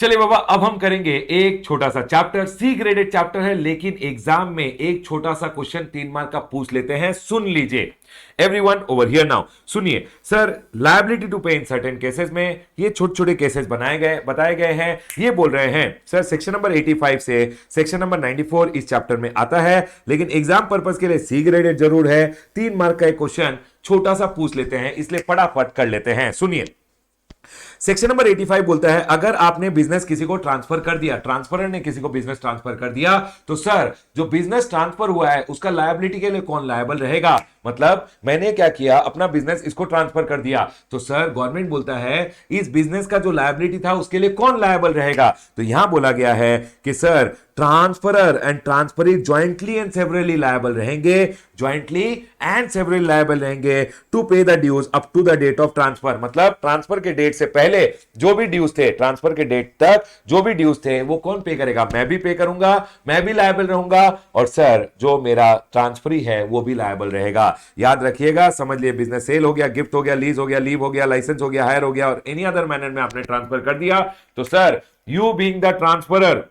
चलिए बाबा, अब हम करेंगे एक छोटा सा चैप्टर, सी ग्रेडेड चैप्टर है, लेकिन एग्जाम में एक छोटा सा क्वेश्चन 3 मार्क का पूछ लेते हैं। सुन लीजिए एवरीवन ओवर हियर नाउ, सुनिए। सर, लायबिलिटी टू पे इन सर्टेन केसेस में ये छोटे छोटे केसेस बताए गए हैं। ये बोल रहे हैं सर सेक्शन नंबर 85 से सेक्शन नंबर 94 इस चैप्टर में आता है, लेकिन एग्जाम पर्पस के लिए सी ग्रेडेड जरूर है। 3 मार्क का एक क्वेश्चन छोटा सा पूछ लेते हैं, इसलिए फटाफट कर लेते हैं। सुनिए, सेक्शन नंबर 85 बोलता है अगर आपने बिजनेस किसी को ट्रांसफर कर दिया, ट्रांसफरर ने किसी को बिजनेस ट्रांसफर कर दिया, तो सर जो बिजनेस ट्रांसफर हुआ है उसका लायबिलिटी के लिए कौन लायबल रहेगा। मतलब मैंने क्या किया, अपना बिजनेस इसको ट्रांसफर कर दिया, तो सर गवर्नमेंट बोलता है इस बिजनेस का जो लायबिलिटी था उसके लिए कौन लायबल रहेगा। तो यहां बोला गया है कि sir transferor and transferee jointly and severally liable रहेंगे, ज्वाइंटली एंड सेवरली लायबल रहेंगे to pay the dues up to the date of transfer. मतलब ट्रांसफर के डेट से पहले जो भी ड्यूज थे, ट्रांसफर के डेट तक जो भी ड्यूज थे वो कौन पे करेगा, मैं भी पे करूंगा, मैं भी लायबल रहूंगा, और सर जो मेरा ट्रांसफरी है वो भी लायबल रहेगा। याद रखिएगा, समझ लिए, बिजनेस सेल हो गया, गिफ्ट हो गया, लीज हो गया, लीव हो गया, लाइसेंस हो गया, हायर हो गया, और एनी अदर मैनर में आपने ट्रांसफर कर दिया, तो sir you being the transferor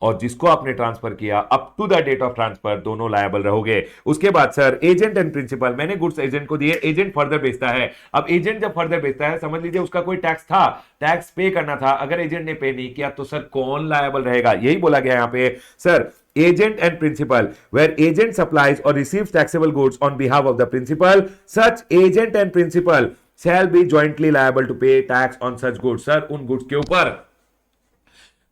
और जिसको आपने ट्रांसफर किया up to the date of transfer, दोनों लायबल रहोगे। उसके बाद सर एजेंट एंड प्रिंसिपल, मैंने गुड्स एजेंट को दिए, एजेंट फर्दर बेचता है। अब एजेंट जब फर्दर बेचता है, समझ लीजिए उसका कोई टैक्स था, टैक्स पे करना था, अगर एजेंट ने पे नहीं किया तो सर कौन लायबल रहेगा। यही बोला गया यहां पे sir, agent and principal where agent supplies or receives taxable goods on behalf of the principal, such agent and principal shall be jointly liable to pay tax on such goods। Sir उन goods के ऊपर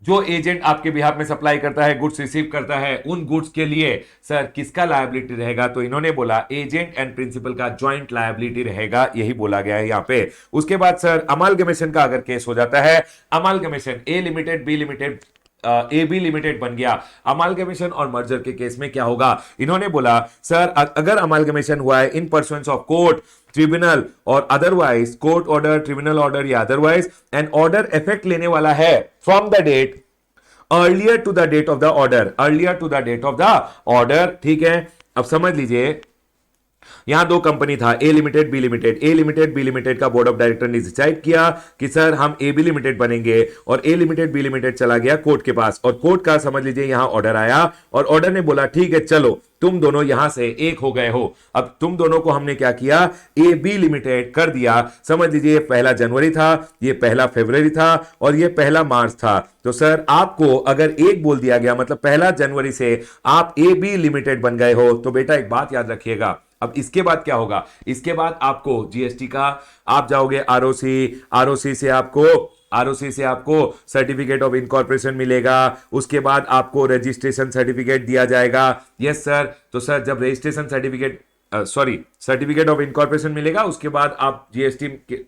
जो agent आपके behalf में supply करता है, goods receive करता है, उन गुड्स के लिए सर किसका लायबिलिटी रहेगा। तो इन्होंने बोला एजेंट एंड प्रिंसिपल का ज्वाइंट लायबिलिटी रहेगा, यही बोला गया है यहां पे। उसके बाद सर अमालगमेशन का अगर केस हो जाता है, amalgamation A limited B limited A B limited बन गया, अमालगमेशन और मर्जर के केस में क्या होगा। इन्होंने बोला सर अगर अमालगमेशन हुआ है in pursuance of court, tribunal और otherwise, court order, tribunal order या अदरवाइज, एंड ऑर्डर इफेक्ट लेने वाला है from the date earlier to the date of the order, earlier to the date of the order. ठीक है, अब समझ लीजिए यहां दो कंपनी था, A limited B limited. A limited B limited का बोर्ड ऑफ डायरेक्टर ने डिसाइड किया कि सर हम ए बी लिमिटेड बनेंगे, और ए लिमिटेड बी लिमिटेड चला गया कोर्ट के पास, और कोर्ट का समझ लीजिए यहां ऑर्डर आया, और ऑर्डर ने बोला ठीक है चलो तुम दोनों यहां से एक हो गए हो। अब तुम दोनों को हमने क्या किया, ए बी लिमिटेड कर दिया। समझ लीजिए ये 1 जनवरी था, ये 1 फरवरी था, और ये 1 मार्च था। तो सर आपको अगर एक बोल दिया गया, मतलब 1 जनवरी से आप ए बी लिमिटेड बन गए हो, तो बेटा एक बात याद रखिएगा, अब इसके बाद क्या होगा, इसके बाद आपको जीएसटी का, आप जाओगे आरओसी, आरओसी से आपको सर्टिफिकेट ऑफ इनकॉर्पोरेशन मिलेगा, उसके बाद आपको रजिस्ट्रेशन सर्टिफिकेट दिया जाएगा। यस सर, तो सर जब registration certificate certificate of incorporation मिलेगा, उसके बाद आप जीएसटी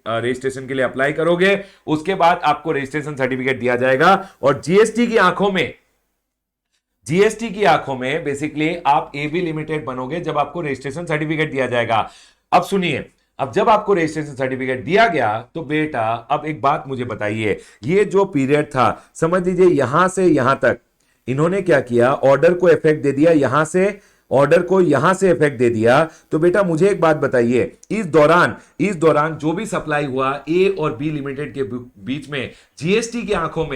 रजिस्ट्रेशन के लिए अप्लाई करोगे, उसके बाद आपको रजिस्ट्रेशन सर्टिफिकेट दिया जाएगा, और जीएसटी की आंखों में बेसिकली आप ए बी लिमिटेड बनोगे जब आपको रजिस्ट्रेशन सर्टिफिकेट दिया जाएगा। अब सुनिए, अब जब आपको रजिस्ट्रेशन सर्टिफिकेट दिया गया तो बेटा अब एक बात मुझे बताइए, ये जो पीरियड था, समझ लीजिए यहां से यहां तक इन्होंने क्या किया, ऑर्डर को इफेक्ट दे दिया, यहां से ऑर्डर को यहां से इफेक्ट दे दिया। तो बेटा मुझे एक बात बताइए, इस दौरान जो भी सप्लाई हुआ ए और बी लिमिटेड के बीच में, जीएसटी की आंखों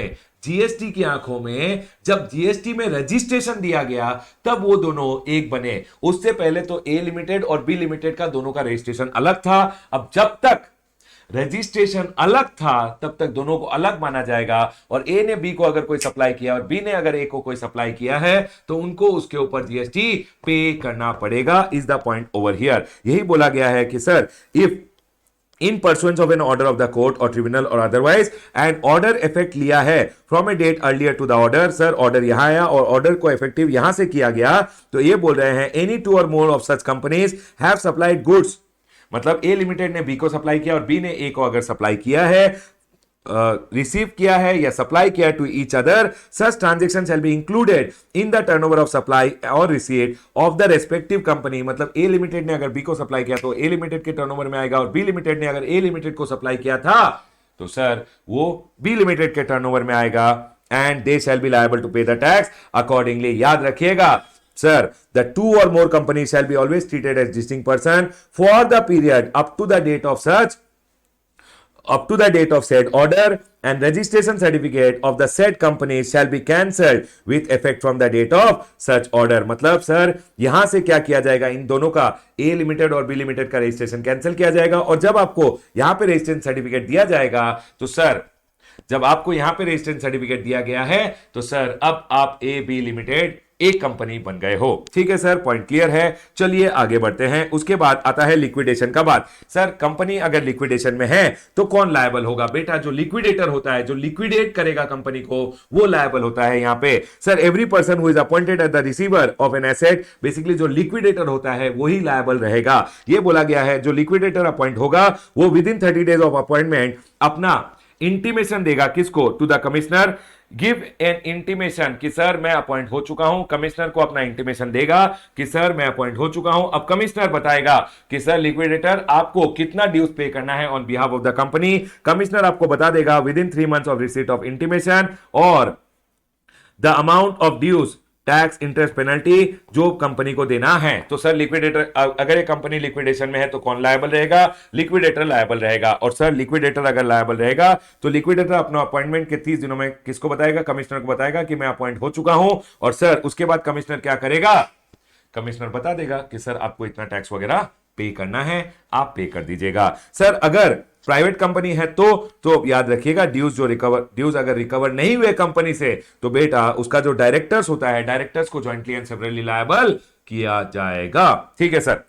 में जब जीएसटी में रजिस्ट्रेशन दिया गया तब वो दोनों एक बने। उससे पहले तो ए लिमिटेड और बी लिमिटेड का दोनों का रजिस्ट्रेशन अलग था। अब जब तक रजिस्ट्रेशन अलग था तब तक दोनों को अलग माना जाएगा, और ए ने बी को अगर कोई सप्लाई किया और बी ने अगर ए को कोई सप्लाई किया है तो उनको उसके ऊपर जीएसटी पे करना पड़ेगा। Is the point over here. यही बोला गया है कि sir if in pursuance of an order of the court or tribunal or otherwise, and order effect लिया है from a date earlier to the order, sir order यहां आया और ऑर्डर को इफेक्टिव यहां से किया गया, तो ये बोल रहे हैं any two or more of such companies have supplied goods, मतलब ए लिमिटेड ने बी को सप्लाई किया और बी ने ए को अगर सप्लाई किया है, रिसीव किया है या सप्लाई किया to each other, such transaction shall be included in the turnover of supply और receipt of the respective company. मतलब ए लिमिटेड ने अगर बी को सप्लाई किया तो ए लिमिटेड के टर्नओवर में आएगा, और बी लिमिटेड ने अगर ए लिमिटेड को सप्लाई किया था तो सर वो बी लिमिटेड के टर्नओवर में आएगा, and they shall be liable to pay the tax accordingly. याद रखिएगा sir, the two or more companies shall be always treated as distinct person for the period up to the date of such up to the date of said order and registration certificate of the said company shall be cancelled with effect from the date of such order। मतलब sir यहां से क्या किया जाएगा, इन दोनों का ए limited और B limited का रजिस्ट्रेशन कैंसिल किया जाएगा, और जब आपको यहां पे रजिस्ट्रेशन सर्टिफिकेट दिया जाएगा तो सर जब आपको यहां पे रजिस्ट्रेशन सर्टिफिकेट दिया गया है तो सर अब आप ए बी लिमिटेड एक कंपनी बन गए हो। ठीक है सर, पॉइंट क्लियर है। चलिए आगे बढ़ते हैं। उसके बाद आता है लिक्विडेशन का बात। सर कंपनी अगर लिक्विडेशन में है तो कौन लायबल होगा? बेटा जो लिक्विडेटर होता है, जो लिक्विडेट करेगा कंपनी को, वो लायबल होता है। यहां पे sir every person who is appointed as the receiver of an asset, basically जो लिक्विडेटर होता है वही लायबल रहेगा। ये बोला गया है जो लिक्विडेटर अपॉइंट होगा वो within 30 days of appointment अपना इंटीमेशन देगा किसको? To the commissioner. Give an intimation कि सर मैं अपॉइंट हो चुका हूं। कमिश्नर को अपना इंटीमेशन देगा कि सर मैं अपॉइंट हो चुका हूं। अब कमिश्नर बताएगा कि सर लिक्विडेटर आपको कितना ड्यूज पे करना है on behalf of the company. Commissioner आपको बता देगा within 3 months of receipt of intimation और the amount of dues, tax, interest, penalty जो कंपनी को देना है। तो सर लिक्विडेटर, अगर एक कंपनी लिक्विडेशन में है तो कौन लायबल रहेगा? लिक्विडेटर लायबल रहेगा। और सर लिक्विडेटर अगर लायबल रहेगा तो लिक्विडेटर अपना अपॉइंटमेंट के 30 दिनों में किसको बताएगा? कमिश्नर को बताएगा कि मैं अपॉइंट हो चुका हूं। और सर उसके बाद कमिश्नर क्या करेगा? कमिश्नर बता देगा कि सर आपको इतना टैक्स वगैरह पे करना है, आप पे कर दीजिएगा। सर अगर प्राइवेट कंपनी है तो याद रखिएगा ड्यूज अगर रिकवर नहीं हुए कंपनी से तो बेटा उसका जो डायरेक्टर्स होता है, डायरेक्टर्स को जॉइंटली एंड सेवरली लायबल किया जाएगा। ठीक है सर।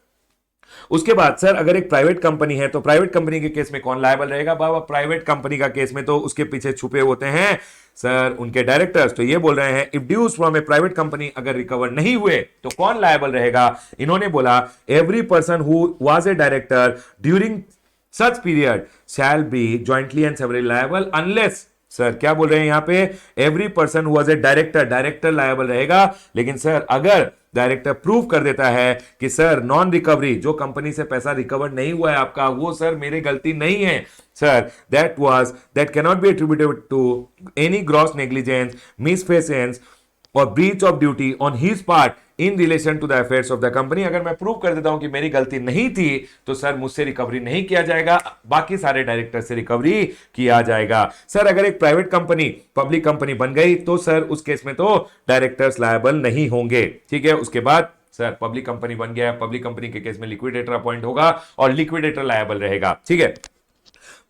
उसके बाद सर अगर एक प्राइवेट कंपनी है तो प्राइवेट कंपनी के केस में कौन लायबल रहेगा? बाबा प्राइवेट कंपनी का केस में तो उसके पीछे छुपे होते हैं सर उनके डायरेक्टर्स। तो ये बोल रहे हैं if dues from a private company अगर रिकवर नहीं हुए तो कौन लायबल रहेगा? इन्होंने बोला every person who was a director during such period shall be jointly and severally liable unless, sir क्या बोल रहे हैं यहां पे? Every person who was a director liable रहेगा। लेकिन सर अगर डायरेक्टर प्रूव कर देता है कि सर नॉन रिकवरी, जो कंपनी से पैसा रिकवर नहीं हुआ है आपका, वो सर मेरी गलती नहीं है sir, that cannot be attributed to any gross negligence, misfeasance और breach of duty on his part in relation to the affairs of the company. अगर मैं प्रूव कर देता हूं कि मेरी गलती नहीं थी तो सर मुझसे रिकवरी नहीं किया जाएगा, बाकी सारे डायरेक्टर से रिकवरी किया जाएगा। सर अगर एक प्राइवेट कंपनी पब्लिक कंपनी बन गई तो सर उस केस में तो डायरेक्टर्स लायबल नहीं होंगे। ठीक है। उसके बाद सर पब्लिक कंपनी बन गया, पब्लिक कंपनी के केस में लिक्विडेटर अपॉइंट होगा और लिक्विडेटर लायबल रहेगा। ठीक है।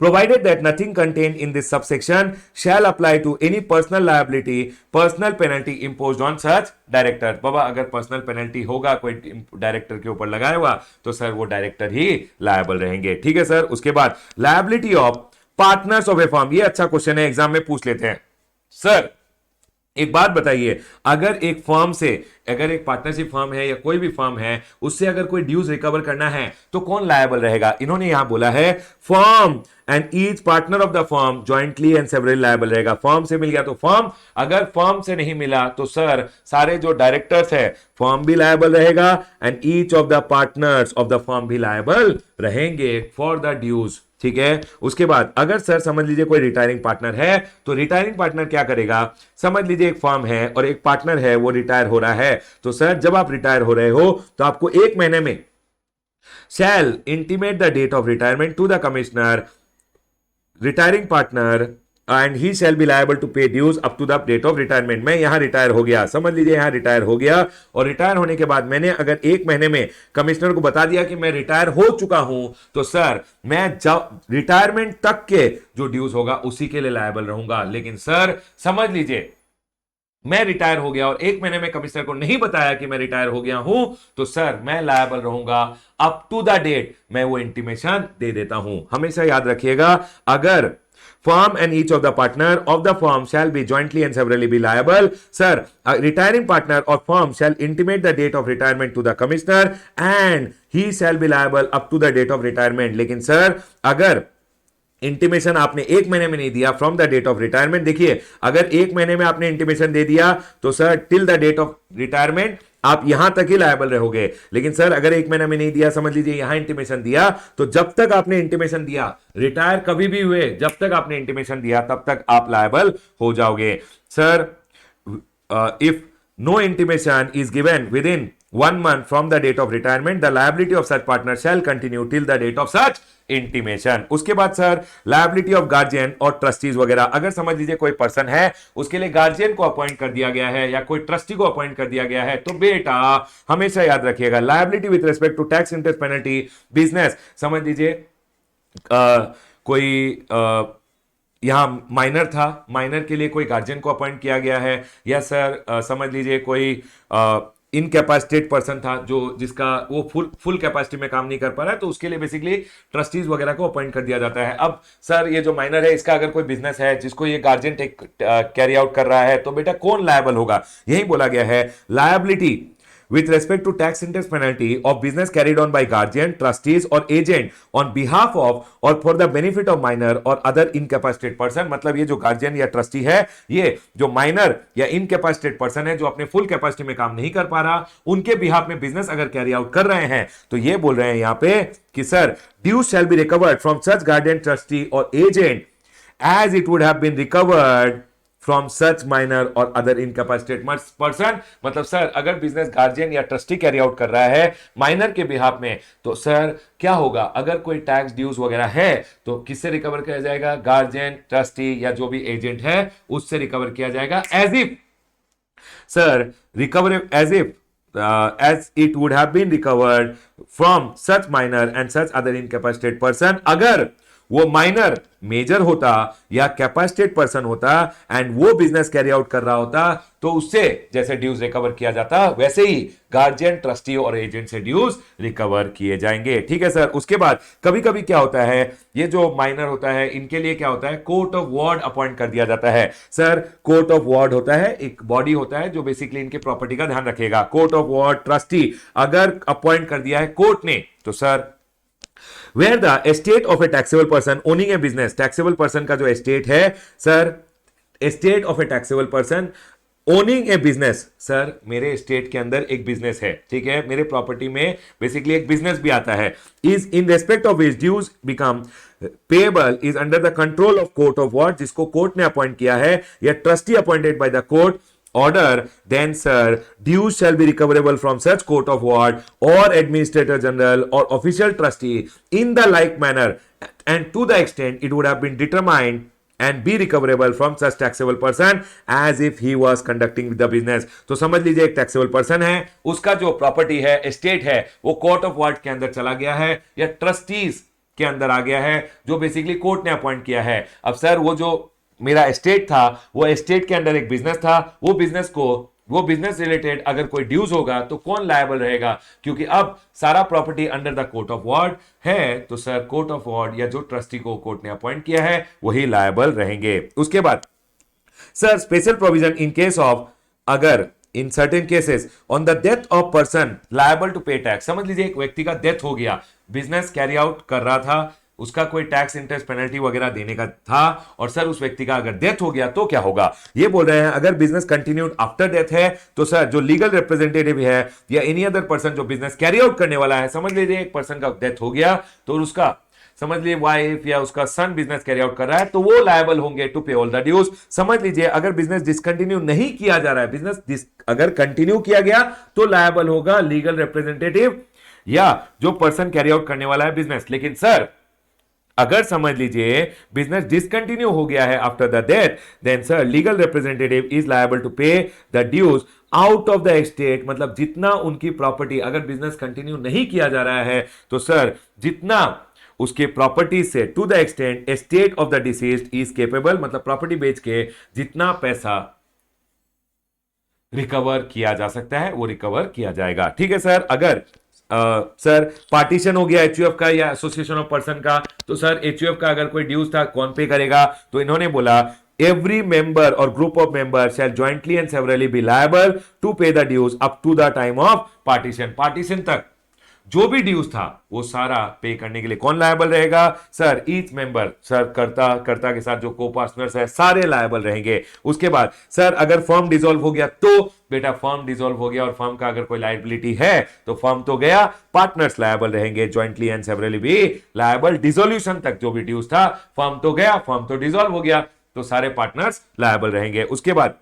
Provided that nothing contained in this subsection shall apply to any personal liability, personal penalty imposed on such director। बाबा अगर पर्सनल पेनल्टी होगा कोई डायरेक्टर के ऊपर लगाया हुआ तो सर वो डायरेक्टर ही लायबल रहेंगे। ठीक है सर। उसके बाद liability of partners of a firm, ये अच्छा क्वेश्चन है, एग्जाम में पूछ लेते हैं। सर एक बात बताइए, अगर एक फर्म से, अगर एक पार्टनरशिप फर्म है या कोई भी फर्म है, उससे अगर कोई ड्यूज रिकवर करना है तो कौन लायबल रहेगा? इन्होंने यहां बोला है firm and each partner of the firm jointly and severally liable रहेगा। फर्म से मिल गया तो फर्म, अगर फर्म से नहीं मिला तो सर सारे जो डायरेक्टर्स है फर्म भी लायबल रहेगा and each of the partners of the firm भी लायबल रहेंगे फॉर द ड्यूज। ठीक है। उसके बाद अगर सर समझ लीजिए कोई रिटायरिंग पार्टनर है तो रिटायरिंग पार्टनर क्या करेगा? समझ लीजिए एक फर्म है और एक पार्टनर है वो रिटायर हो रहा है, तो सर जब आप रिटायर हो रहे हो तो आपको 1 महीने में shall intimate the date of retirement to the commissioner retiring partner and he shall be liable to pay dues up to the date of retirement. मैं यहां रिटायर हो गया, समझ लीजिए यहां रिटायर हो गया, और रिटायर होने के बाद मैंने अगर 1 महीने में कमिश्नर को बता दिया कि मैं रिटायर हो चुका हूं तो सर मैं जब रिटायरमेंट तक के जो ड्यूज होगा उसी के लिए लायबल रहूंगा। लेकिन सर समझ लीजिए मैं रिटायर हो गया और 1 महीने में कमिश्नर को नहीं बताया कि मैं रिटायर हो गया हूं तो सर मैं लायबल रहूंगा अप टू द डेट मैं वो इंटीमेशन दे देता हूं। हमेशा याद रखिएगा, अगर firm and each of the partner of the firm shall be jointly and severally be liable, sir a retiring partner or firm shall intimate the date of retirement to the commissioner and he shall be liable up to the date of retirement। लेकिन sir अगर intimation आपने 1 महीने में नहीं दिया from the date of retirement, देखिए अगर 1 महीने में आपने इंटीमेशन दे दिया तो sir till the date of retirement आप यहां तक ही लायबल रहोगे। लेकिन सर अगर 1 महीने में नहीं दिया, समझ लीजिए यहां इंटीमेशन दिया, तो जब तक आपने इंटीमेशन दिया, रिटायर कभी भी हुए, जब तक आपने इंटीमेशन दिया तब तक आप लायबल हो जाओगे। Sir if no intimation is given within 1 month from the date of retirement, the liability of such partner shall continue till the date of such intimation. उसके बाद सर लायबिलिटी ऑफ गार्जियन और trustees वगैरह, अगर समझ लीजिए कोई person है उसके लिए गार्जियन को अपॉइंट कर दिया गया है या कोई ट्रस्टी को अपॉइंट कर दिया गया है, तो बेटा हमेशा याद रखिएगा liability with respect to tax interest penalty business. समझ लीजिए कोई यहां माइनर था, माइनर के लिए कोई गार्जियन को अपॉइंट किया गया है, या सर समझ लीजिए कोई इनकैपेसिटेट पर्सन था जो जिसका वो फुल कैपेसिटी में काम नहीं कर पा रहा है, तो उसके लिए बेसिकली ट्रस्टीज वगैरह को अपॉइंट कर दिया जाता है। अब सर ये जो माइनर है इसका अगर कोई बिजनेस है जिसको ये गार्जियन टेक कैरी आउट कर रहा है, तो बेटा कौन लायबल होगा? यही बोला गया है liability with respect to tax interest penalty of business carried on by guardian, trustees or agent on behalf of or for the benefit of minor or other incapacitated person। मतलब ये जो गार्जियन या trustee है, ये जो minor या incapacitate person है जो अपने फुल कैपेसिटी में काम नहीं कर पा रहा, उनके बिहाफ में बिजनेस अगर कैरी आउट कर रहे हैं, तो ये बोल रहे हैं यहां पे कि sir dues shall be recovered from such guardian, trustee और agent as it would have been recovered from such minor और अदर इनकैपेसिटेट पर्सन। मतलब सर अगर बिजनेस गार्जियन या ट्रस्टी कैरी आउट कर रहा है माइनर के बिहाफ में, तो सर क्या होगा? अगर कोई टैक्स ड्यूज वगैरह है तो किससे रिकवर किया जाएगा? गार्जियन, ट्रस्टी या जो भी एजेंट है उससे रिकवर किया जाएगा, as if sir recover as if as it would have been recovered from such minor and such other incapacitated person। अगर वो माइनर मेजर होता या कैपेसिटेट पर्सन होता एंड वो बिजनेस कैरी आउट कर रहा होता, तो उससे जैसे ड्यूज रिकवर किया जाता वैसे ही गार्जियन, ट्रस्टी और एजेंट से ड्यूज रिकवर किए जाएंगे। ठीक है सर। उसके बाद कभी कभी क्या होता है, ये जो माइनर होता है इनके लिए क्या होता है, कोर्ट ऑफ वार्ड अपॉइंट कर दिया जाता है। सर कोर्ट ऑफ वार्ड होता है, एक बॉडी होता है जो बेसिकली इनके प्रॉपर्टी का ध्यान रखेगा। कोर्ट ऑफ वार्ड ट्रस्टी अगर अपॉइंट कर दिया है कोर्ट ने, तो sir where the estate of a taxable person owning a business, taxable person का जो estate है sir, estate of a taxable person owning a business, sir मेरे estate के अंदर एक business है, ठीक है, मेरे प्रॉपर्टी में बेसिकली एक business भी आता है, is in respect of which dues become payable is under the control of court of what, जिसको कोर्ट ने अपॉइंट किया है या trustee appointed by the court order, then sir dues shall be recoverable from such court of ward or administrator general or official trustee in the like manner and to the extent it would have been determined and be recoverable from such taxable person as if he was conducting the business। तो समझ लीजिए एक taxable person है, उसका जो property है, estate है, वो कोर्ट ऑफ वार्ड के अंदर चला गया है या ट्रस्टीज के अंदर आ गया है जो बेसिकली कोर्ट ने अपॉइंट किया है। अब सर वो जो मेरा एस्टेट था, वो एस्टेट के अंदर एक बिजनेस था, वो बिजनेस रिलेटेड अगर कोई ड्यूज होगा तो कौन लायबल रहेगा? क्योंकि अब सारा property under the court of ward है, तो सर कोर्ट ऑफ वार्ड या जो ट्रस्टी को कोर्ट ने अपॉइंट किया है वही लायबल रहेंगे। उसके बाद sir special provision in case of, अगर in certain cases on the death of person liable to pay tax. समझ लीजिए एक व्यक्ति का डेथ हो गया, बिजनेस कैरी आउट कर रहा था, उसका कोई टैक्स इंटरेस्ट पेनल्टी वगैरह देने का था, और सर उस व्यक्ति का अगर डेथ हो गया तो क्या होगा? ये बोल रहे हैं अगर बिजनेस कंटिन्यूड आफ्टर डेथ है तो सर जो लीगल रिप्रेजेंटेटिव है या एनी अदर पर्सन जो बिजनेस कैरी आउट करने वाला है, समझ लीजिए एक पर्सन का डेथ हो गया तो उसका समझ लीजिए वाइफ या उसका सन बिजनेस कैरी आउट कर रहा है, तो वो लायबल होंगे टू पे ऑल द ड्यूज। समझ लीजिए अगर बिजनेस डिसकंटिन्यू नहीं किया जा रहा है, बिजनेस अगर कंटिन्यू किया गया तो लायबल होगा लीगल रिप्रेजेंटेटिव या जो पर्सन कैरी आउट करने वाला है बिजनेस। लेकिन सर अगर समझ लीजिए बिजनेस डिसकंटिन्यू हो गया है after the death, then sir legal representative is liable to pay the dues out of the estate. मतलब जितना उनकी प्रॉपर्टी, अगर बिजनेस कंटिन्यू नहीं किया जा रहा है तो सर जितना उसके प्रॉपर्टी से to the extent estate of the deceased is capable, मतलब प्रॉपर्टी बेच के जितना पैसा रिकवर किया जा सकता है वो रिकवर किया जाएगा। ठीक है सर। अगर सर पार्टीशन हो गया एचयूएफ का या एसोसिएशन ऑफ पर्सन का, तो सर एचयूएफ का अगर कोई ड्यूज था कौन पे करेगा? तो इन्होंने बोला एवरी मेंबर और group of member shall jointly and severally be liable to pay the dues up to the time of partition. Partition तक जो भी ड्यूज था वो सारा पे करने के लिए कौन लायबल रहेगा? सर ईच मेंबर, सर कर्ता के साथ जो को पार्टनर्स है सारे लायबल रहेंगे। उसके बाद सर अगर फर्म डिसॉल्व हो गया तो बेटा फर्म डिसॉल्व हो गया और फर्म का अगर कोई लायबिलिटी है तो फर्म तो गया, पार्टनर्स लायबल रहेंगे जॉइंटली एंड सेवरली भी लायबल। डिसोल्यूशन तक जो भी ड्यूज था, फर्म तो गया, फर्म तो डिसॉल्व हो गया, तो सारे पार्टनर्स लायबल रहेंगे। उसके बाद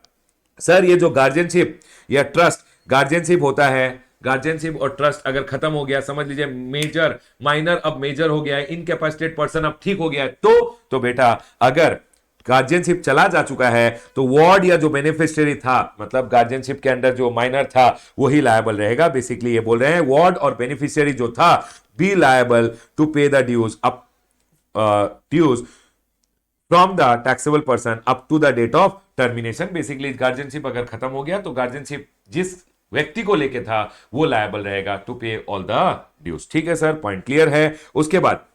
सर ये जो गार्जियनशिप या ट्रस्ट गार्जियनशिप होता है, गार्जियनशिप और ट्रस्ट अगर खत्म हो गया, समझ लीजिए मेजर माइनर अब मेजर हो गया है, इनकैपेसिटेट पर्सन अब ठीक हो गया है, तो बेटा अगर गार्जियनशिप चला जा चुका है तो वार्ड या जो बेनिफिशियरी था, मतलब गार्जियनशिप के अंडर जो माइनर था वही लायबल रहेगा। बेसिकली ये बोल रहे हैं वार्ड और बेनिफिशियरी जो था be liable to pay the dues up dues from the taxable person up to the date of termination. Basically guardianship अगर खत्म हो गया तो गार्जियनशिप जिस व्यक्ति को लेके था वो लायबल रहेगा टू पे ऑल द ड्यूज। ठीक है सर, पॉइंट क्लियर है। उसके बाद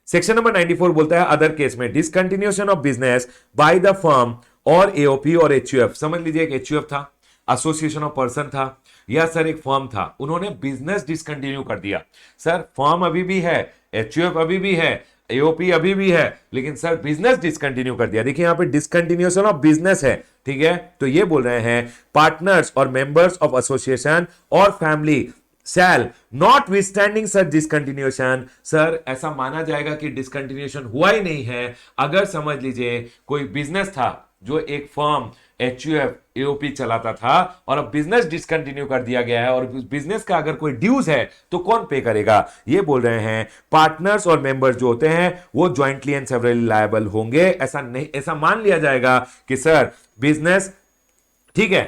सेक्शन नंबर 94 बोलता है अदर केस में discontinuation of business by the firm और एओपी और एचयूएफ। समझ लीजिए एक एचयूएफ था, एसोसिएशन ऑफ पर्सन था, या सर एक फर्म था, उन्होंने बिजनेस डिसकंटिन्यू कर दिया। सर फर्म अभी भी है, एचयूएफ अभी भी है, एओपी अभी भी है, लेकिन सर बिजनेस डिसकंटिन्यू कर दिया। देखिए यहां पे डिसकंटिन्यूएशन ऑफ बिजनेस है, ठीक है, तो ये बोल रहे हैं पार्टनर्स और मेंबर्स ऑफ एसोसिएशन और family shall not withstanding such discontinuation. Sir ऐसा माना जाएगा कि डिसकंटिन्यूएशन हुआ ही नहीं है अगर समझ लीजिए कोई बिजनेस था जो एक फर्म एचयूएफ एओपी चलाता था और अब बिजनेस डिसकंटिन्यू कर दिया गया है और बिजनेस का अगर कोई ड्यूज है तो कौन पे करेगा। ये बोल रहे हैं पार्टनर्स और मेंबर्स जो होते हैं वो ज्वाइंटली एंड सेवरली लायबल होंगे। ऐसा नहीं, ऐसा मान लिया जाएगा कि सर बिजनेस ठीक है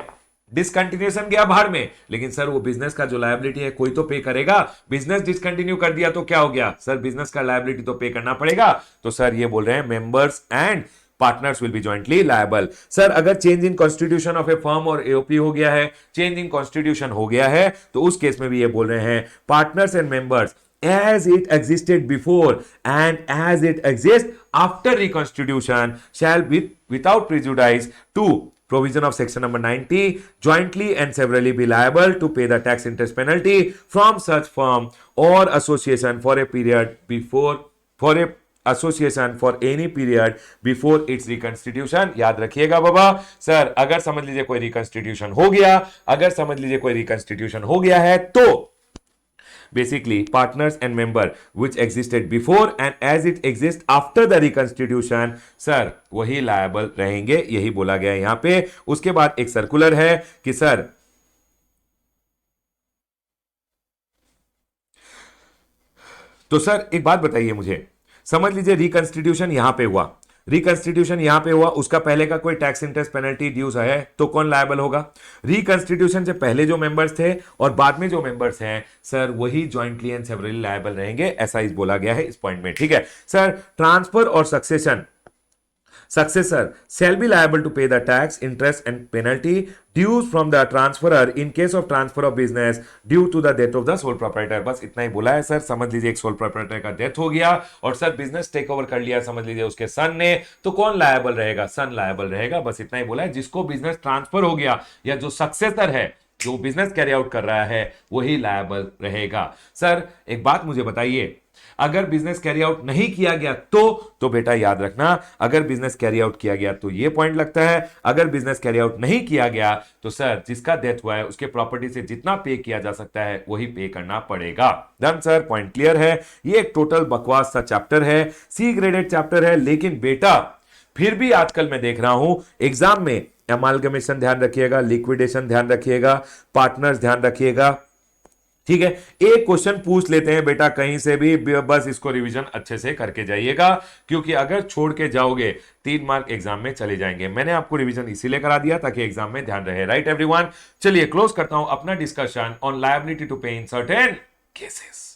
डिसकंटिन्यूएशन गया बाहर में, लेकिन सर वो बिजनेस का जो लायबिलिटी है कोई तो पे करेगा। बिजनेस डिसकंटिन्यू कर दिया तो क्या हो गया, सर बिजनेस का लायबिलिटी तो पे करना पड़ेगा। तो सर ये बोल रहे हैं members and partners will be jointly liable. Sir अगर change in constitution of a firm और एओपी हो गया है, चेंज इन कॉन्स्टिट्यूशन हो गया है, तो उस केस में भी ये बोल रहे हैं partners and members as it existed before and as it exists after reconstitution shall be without prejudice to provision of section number 90 jointly and severally be liable to pay the tax interest penalty from such firm or association for a period before for a association for any period before it's reconstitution. याद रखिएगा बाबा, sir अगर समझ लीजिए कोई reconstitution हो गया, अगर समझ लीजिए कोई रिकंस्टिट्यूशन हो गया है तो basically partners and member which existed before and as it exists after the reconstitution sir वही लायबल रहेंगे, यही बोला गया है यहां पे। उसके बाद एक सर्कुलर है कि सर तो सर एक बात बताइए मुझे, समझ लीजिए रिकंस्टिट्यूशन यहां पे हुआ, रिकंस्टिट्यूशन यहां पे हुआ, उसका पहले का कोई टैक्स इंटरेस्ट पेनल्टी ड्यूज है तो कौन लायबल होगा। रिकंस्टिट्यूशन से पहले जो मेंबर्स थे और बाद में जो मेंबर्स हैं सर वही जॉइंटली एंड सेवरली लायबल रहेंगे, ऐसा इस बोला गया है इस पॉइंट में। ठीक है सर, ट्रांसफर और succession successor shall be liable to pay the tax, interest and penalty dues from the transferor in case of transfer of business due to the death of the sole proprietor। बस इतना ही बोला है sir. समझ लीजिए एक sole proprietor का death हो गया और सर बिजनेस टेक ओवर कर लिया समझ लीजिए उसके सन ने, तो कौन लायबल रहेगा, सन लायबल रहेगा। बस इतना ही बोला है, जिसको बिजनेस ट्रांसफर हो गया या जो सक्सेसर है जो बिजनेस कैरी आउट कर रहा है वही लायबल रहेगा। सर एक बात मुझे बताइए, अगर बिजनेस कैरी आउट नहीं किया गया तो बेटा याद रखना, अगर बिजनेस कैरी आउट किया गया तो ये पॉइंट लगता है, अगर बिजनेस कैरी आउट नहीं किया गया तो सर जिसका डेथ हुआ है उसके प्रॉपर्टी से जितना पे किया जा सकता है वही पे करना पड़ेगा। डन सर, पॉइंट क्लियर है। ये एक टोटल बकवास सा चैप्टर है, सी ग्रेडेड चैप्टर है, लेकिन बेटा फिर भी आजकल मैं देख रहा हूं एग्जाम में एमालगमेशन ध्यान रखिएगा, लिक्विडेशन ध्यान रखिएगा, पार्टनर्स ध्यान रखिएगा। ठीक है, एक क्वेश्चन पूछ लेते हैं बेटा कहीं से भी, बस इसको रिवीजन अच्छे से करके जाइएगा, क्योंकि अगर छोड़ के जाओगे 3 मार्क एग्जाम में चले जाएंगे। मैंने आपको रिवीजन इसीलिए करा दिया ताकि एग्जाम में ध्यान रहे। राइट एवरीवन, चलिए क्लोज करता हूं अपना डिस्कशन ऑन लायबिलिटी टू पे इन सर्टेन केसेस।